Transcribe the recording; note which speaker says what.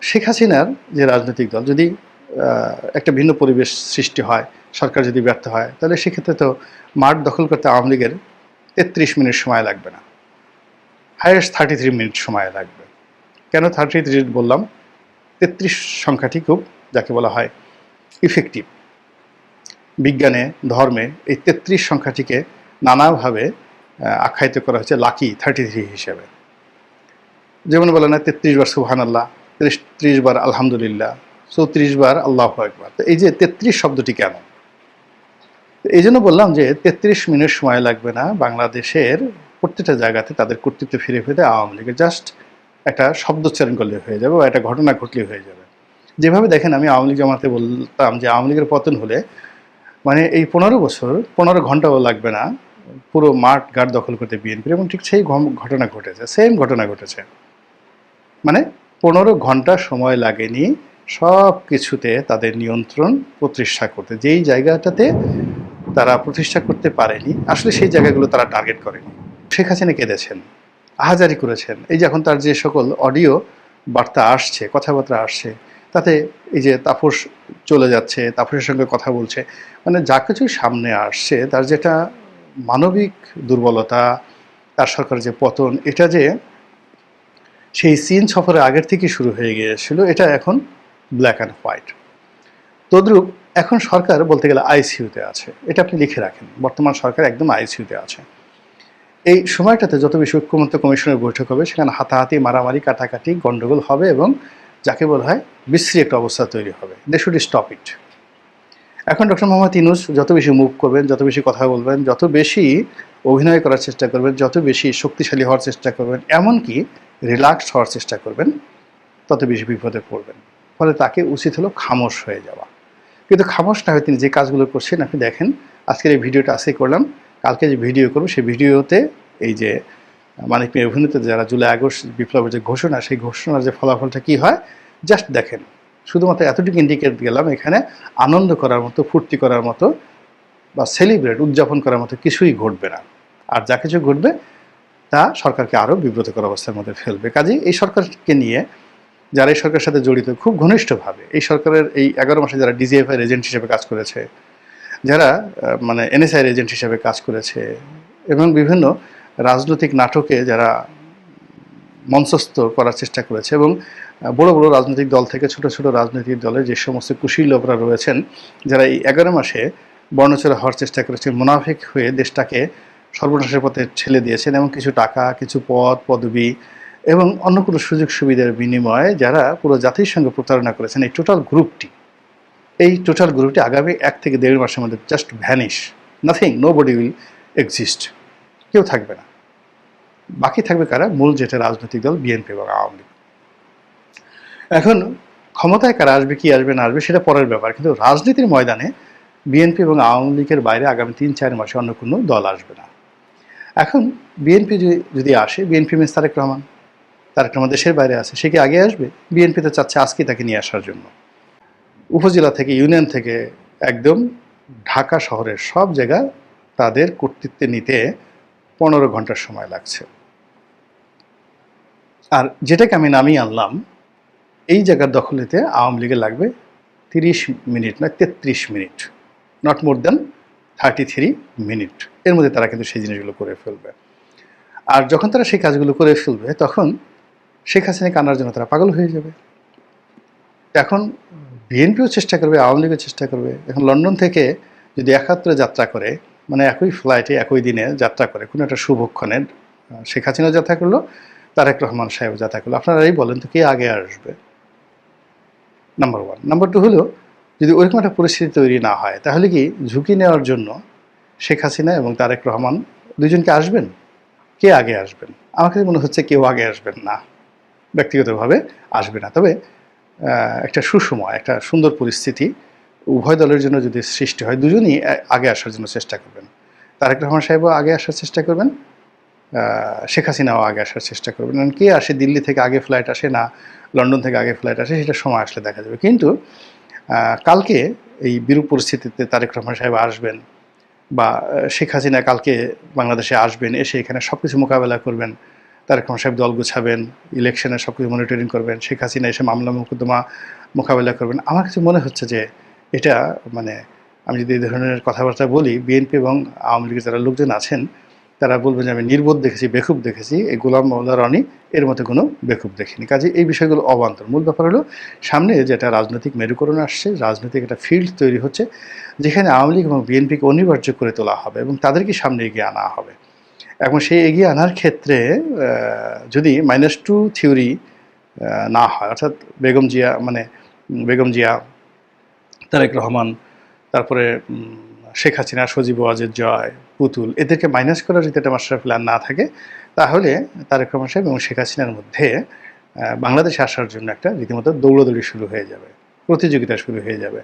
Speaker 1: শেখ হাসিনার যে রাজনৈতিক দল যদি একটা ভিন্ন পরিবেশ সৃষ্টি হয়, সরকার যদি ব্যর্থ হয়, তাহলে সেক্ষেত্রে তো মাঠ দখল করতে আওয়ামী লীগের ৩৩ মিনিট সময় লাগবে না, হাইয়েস্ট 33 মিনিট সময় লাগবে। কেন 33 বললাম? ৩৩ সংখ্যাটি খুব, যাকে বলা হয় ইফেক্টিভ। বিজ্ঞানে, ধর্মে এই ৩৩ সংখ্যাটিকে নানাভাবে আখ্যায়িত করা হয়েছে লাকি 33 হিসেবে। যেমন বলে না ৩৩ বার সুবহানাল্লাহ, ৩৩ বার আলহামদুলিল্লাহ, ৩৪ বার আল্লাহু আকবার। তো এই যে ৩৩ শব্দটি কেন? এই জন্য বললাম যে ৩৩ মিনিট সময় লাগবে না বাংলাদেশের প্রত্যেকটা জায়গাতে তাদের কর্তৃত্ব ফিরে পেতে আওয়ামী লীগের। জাস্ট একটা শব্দোচ্চারণ করলে হয়ে যাবে বা একটা ঘটনা ঘটলে হয়ে যাবে। যেভাবে দেখেন, আমি আওয়ামী লীগ জামাতে বলতাম যে আওয়ামী লীগের পতন হলে মানে এই ১৫ বছর ১৫ ঘন্টাও লাগবে না পুরো মাঠ ঘাট দখল করতে বিএনপির, এবং ঠিক সেই ঘটনা ঘটেছে, সেম ঘটনা ঘটেছে। মানে ১৫ ঘন্টা সময় লাগেনি সব কিছুতে তাদের নিয়ন্ত্রণ প্রতিষ্ঠা করতে। যেই জায়গাটাতে তারা প্রতিষ্ঠা করতে পারেনি, আসলে সেই জায়গাগুলো তারা টার্গেট করেনি। শেখ হাসিনা কেঁদেছেন, আহাজারি করেছেন। এই যে এখন তার যে সকল অডিও বার্তা আসছে, কথাবার্তা আসছে, তাতে এই যে তাপস চলে যাচ্ছে, তাপসের সঙ্গে কথা বলছে, মানে যা কিছু সামনে আসছে, তার যেটা মানবিক দুর্বলতা, তার সরকারের যে পতন, এটা যে সেই চীন সফরের আগের থেকে শুরু হয়ে গিয়েছিল, এটা এখন ব্ল্যাক অ্যান্ড হোয়াইট। তদ্রূপ এখন সরকার বলতে গেলে আইসিইউতে আছে। এটা আপনি লিখে রাখেন, বর্তমান সরকার একদম আইসিইউতে আছে। এই সময়টাতে যত বেশি ঐক্যমত্য কমিশনের বৈঠক হবে, সেখানে হাতাহাতি, মারামারি, কাটাকাটি, গণ্ডগোল হবে এবং যাকে বলা হয় বিশ্রী একটা অবস্থা তৈরি হবে। They should stop it. এখন ডক্টর মোহাম্মদ ইউনূস যত বেশি মুভ করবেন, যত বেশি কথা বলবেন, যত বেশি অভিনয় করার চেষ্টা করবেন, যত বেশি শক্তিশালী হওয়ার চেষ্টা করবেন, এমনকি রিল্যাক্স হওয়ার চেষ্টা করবেন, তত বেশি বিপদে পড়বেন। ফলে তাকে উচিত হলো খামোশ হয়ে যাওয়া। কিন্তু খামোশ না হয়ে তিনি যে কাজগুলো করছেন, আপনি দেখেন। আজকের এই ভিডিওটা আজকেই করলাম, কালকে যে ভিডিও করবো সেই ভিডিওতে এই যে মানিক মিয়া অভিনীত যারা জুলাই আগস্ট বিপ্লবের যে ঘোষণা, সেই ঘোষণার যে ফলাফলটা কী হয় জাস্ট দেখেন। শুধুমাত্র এতটুকু ইন্ডিকেট গেলাম, এখানে আনন্দ করার মতো, ফুর্তি করার মতো বা সেলিব্রেট, উদযাপন করার মতো কিছুই ঘটবে না। আর যা কিছু ঘটবে তা সরকারকে আরও বিব্রতকর অবস্থার মধ্যে ফেলবে। কাজেই এই সরকারকে নিয়ে যারা এই সরকারের সাথে জড়িত খুব ঘনিষ্ঠভাবে, এই সরকারের এই ১১ মাসে যারা ডিজিএফআই এজেন্ট হিসেবে কাজ করেছে, যারা মানে এনএসআই এজেন্ট হিসেবে কাজ করেছে, এবং বিভিন্ন রাজনৈতিক নাটকে যারা মঞ্চস্থ করার চেষ্টা করেছে, এবং বড় বড় রাজনৈতিক দল থেকে ছোট ছোট রাজনৈতিক দলের যে সমস্ত কুশীলবরা রয়েছেন, যারা এই ১১ মাসে বর্ণচোরা হওয়ার চেষ্টা করেছেন, মুনাফিক হয়ে দেশটাকে সর্বনাশের পথে ঠেলে দিয়েছেন, এবং কিছু টাকা, কিছু পদ পদবি এবং অন্য কোনো সুযোগ সুবিধার বিনিময়ে যারা পুরো জাতির সঙ্গে প্রতারণা করেছেন, এই টোটাল গ্রুপটি আগামী ১ থেকে ১.৫ মাসের মধ্যে just vanish. Nothing, nobody will exist. কেউ থাকবে না। বাকি থাকবে কারা? মূল যেটা রাজনৈতিক দল বিএনপি এবং আওয়ামী লীগ। এখন ক্ষমতায় কারা আসবে, কি আসবে না আসবে, সেটা পরের ব্যাপার। কিন্তু রাজনীতির ময়দানে বিএনপি এবং আওয়ামী লীগের বাইরে আগামী ৩-৪ মাসে অন্য কোনো দল আসবে না। এখন বিএনপি যদি আসে, বিএনপি মিনস তারেক রহমান। তারেক রহমান দেশের বাইরে আছে, সে কি আগে আসবে? বিএনপি তো চাচ্ছে আজকে তাকে নিয়ে আসার জন্য। উপজেলা থেকে, ইউনিয়ন থেকে একদম ঢাকা শহরের সব জায়গা তাদের কর্তৃত্বে নিতে ১৫ ঘন্টার সময় লাগছে। আর যেটাকে আমি নামিয়ে আনলাম, এই জায়গার দখল নিতে আওয়ামী লীগের লাগবে ৩০ মিনিট নয়, ৩৩ minute, not more than 33 minute. এর মধ্যে তারা কিন্তু সেই জিনিসগুলো করে ফেলবে। আর যখন তারা সেই কাজগুলো করে ফেলবে, তখন শেখ হাসিনাকে আনার জন্য তারা পাগল হয়ে যাবে। এখন বিএনপিও চেষ্টা করবে, আওয়ামী লীগও চেষ্টা করবে। এখন লন্ডন থেকে যদি একাত্তরে যাত্রা করে, মানে একই ফ্লাইটে একই দিনে যাত্রা করে, কোনো একটা শুভক্ষণে শেখ হাসিনাও যাত্রা করলো, তারেক রহমান সাহেব যাত্রা করলো, আপনারাই বলেন তো কে আগে আসবে? নাম্বার 1। নাম্বার 2 হলো, যদি ওইরকম একটা পরিস্থিতি তৈরি না হয়, তাহলে কি ঝুঁকি নেওয়ার জন্য শেখ হাসিনা এবং তারেক রহমান দুজনকে আসবেন? কে আগে আসবেন? আমার কাছে মনে হচ্ছে কেউ আগে আসবেন না, ব্যক্তিগতভাবে আসবে না। তবে একটা সুসময়, একটা সুন্দর পরিস্থিতি উভয় দলের জন্য যদি সৃষ্টি হয়, দুজনই আগে আসার জন্য চেষ্টা করবেন। তারেক রহমান সাহেবও আগে আসার চেষ্টা করবেন, শেখ হাসিনাও আগে আসার চেষ্টা করবেন। কারণ কে আসে, দিল্লি থেকে আগে ফ্লাইট আসে না লন্ডন থেকে আগে ফ্লাইট আসে, সেটা সময় আসলে দেখা যাবে। কিন্তু কালকে এই বিরূপ পরিস্থিতিতে তারেক রহমান সাহেব আসবেন, বা শেখ হাসিনা কালকে বাংলাদেশে আসবেন, এসে এখানে সব কিছু মোকাবেলা করবেন, তারেক রহমান সাহেব দল গোছাবেন, ইলেকশনে সব কিছু মনিটরিং করবেন, শেখ হাসিনা এসে মামলা মোকদ্দমা মোকাবেলা করবেন। আমার কাছে মনে হচ্ছে যে এটা মানে আমি যদি এই ধরনের কথাবার্তা বলি, বিএনপি এবং আওয়ামী লীগের যারা লোকজন আছেন তারা বলবেন যে আমি নির্বোধ দেখেছি, বেকুব দেখেছি, এই গোলাম মাওলা রনি এর মতো কোনো বেকুব দেখিনি। কাজে এই বিষয়গুলো অবান্তর। মূল ব্যাপার হলো সামনে যেটা রাজনৈতিক মেরুকরণ আসছে, রাজনৈতিক একটা ফিল্ড তৈরি হচ্ছে, যেখানে আওয়ামী লীগ এবং বিএনপিকে অনিবার্য করে তোলা হবে এবং তাদেরকে সামনে এগিয়ে আনা হবে। এবং সেই এগিয়ে আনার ক্ষেত্রে যদি -2 থিওরি না হয়, অর্থাৎ বেগম জিয়া, তারেক রহমান, তারপরে শেখ হাসিনা, সজীব ওয়াজেদ জয়, পুতুল, এদেরকে মাইনাস করার যদি একটা মাস্টার প্ল্যান না থাকে, তাহলে তারেক রহমান সাহেব এবং শেখ হাসিনার মধ্যে বাংলাদেশে আসার জন্য একটা রীতিমতো দৌড়াদৌড়ি শুরু হয়ে যাবে, প্রতিযোগিতা শুরু হয়ে যাবে।